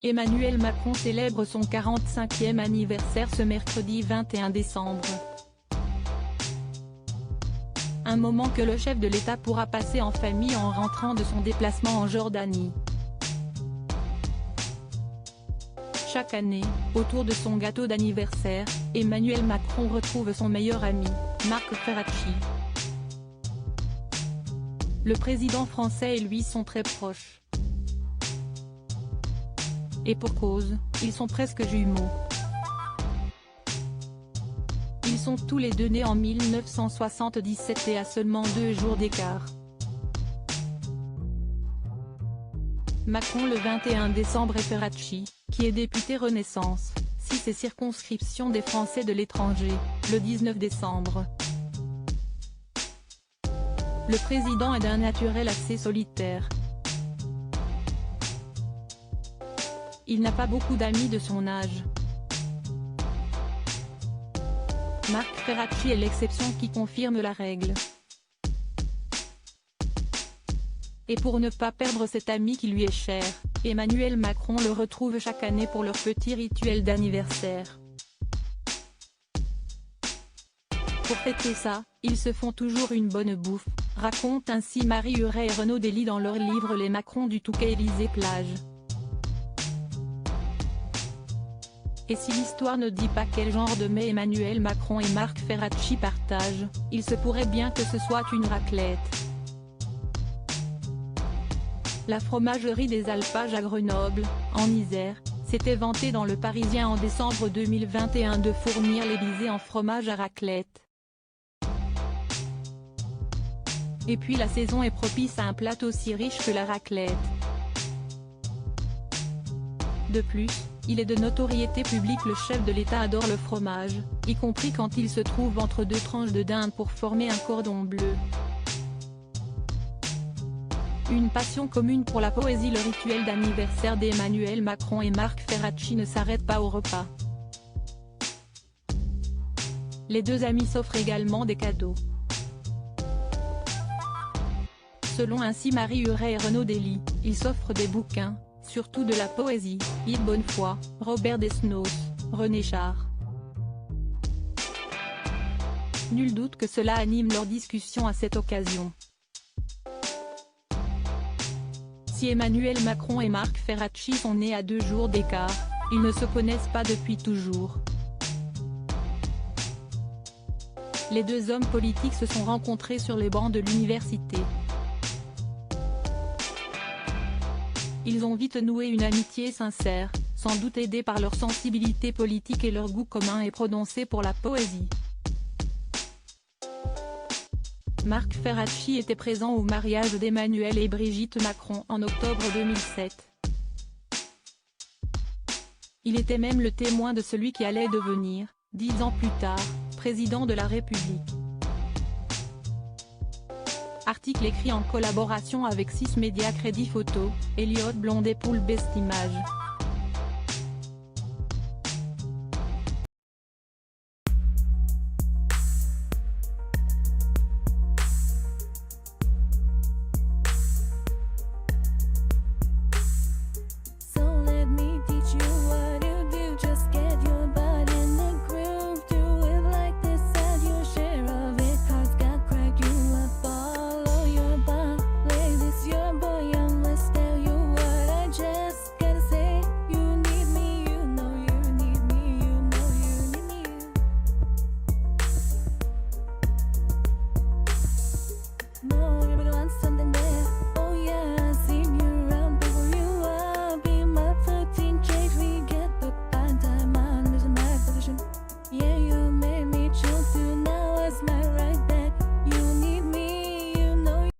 Emmanuel Macron célèbre son 45e anniversaire ce mercredi 21 décembre. Un moment que le chef de l'État pourra passer en famille en rentrant de son déplacement en Jordanie. Chaque année, autour de son gâteau d'anniversaire, Emmanuel Macron retrouve son meilleur ami, Marc Ferracci. Le président français et lui sont très proches. Et pour cause, ils sont presque jumeaux. Ils sont tous les deux nés en 1977 et à seulement 2 jours d'écart. Macron le 21 décembre et Ferracci, qui est député Renaissance, 6 et circonscription des Français de l'étranger, le 19 décembre. Le président est d'un naturel assez solitaire. Il n'a pas beaucoup d'amis de son âge. Marc Ferracci est l'exception qui confirme la règle. Et pour ne pas perdre cet ami qui lui est cher, Emmanuel Macron le retrouve chaque année pour leur petit rituel d'anniversaire. Pour fêter ça, ils se font toujours une bonne bouffe, racontent ainsi Marie Huret et Renaud Dely dans leur livre Les Macron du Touquet Élysée-Plage. Et si l'histoire ne dit pas quel genre de mets Emmanuel Macron et Marc Ferracci partagent, il se pourrait bien que ce soit une raclette. La fromagerie des Alpages à Grenoble, en Isère, s'était vantée dans Le Parisien en décembre 2021 de fournir l'Élysée en fromage à raclette. Et puis la saison est propice à un plat aussi riche que la raclette. De plus, il est de notoriété publique, le chef de l'État adore le fromage, y compris quand il se trouve entre 2 tranches de dinde pour former un cordon bleu. Une passion commune pour la poésie. Le rituel d'anniversaire d'Emmanuel Macron et Marc Ferracci ne s'arrête pas au repas. Les deux amis s'offrent également des cadeaux. Selon ainsi Marie Huret et Renaud Dely, ils s'offrent des bouquins, surtout de la poésie, Yves Bonnefoy, Robert Desnos, René Char. Nul doute que cela anime leur discussion à cette occasion. Si Emmanuel Macron et Marc Ferracci sont nés à 2 jours d'écart, ils ne se connaissent pas depuis toujours. Les deux hommes politiques se sont rencontrés sur les bancs de l'université. Ils ont vite noué une amitié sincère, sans doute aidés par leur sensibilité politique et leur goût commun et prononcé pour la poésie. Marc Ferracci était présent au mariage d'Emmanuel et Brigitte Macron en octobre 2007. Il était même le témoin de celui qui allait devenir, 10 ans plus tard, président de la République. Article écrit en collaboration avec 6 médias. Crédit photo, Elliott Blondet Poule Best Image.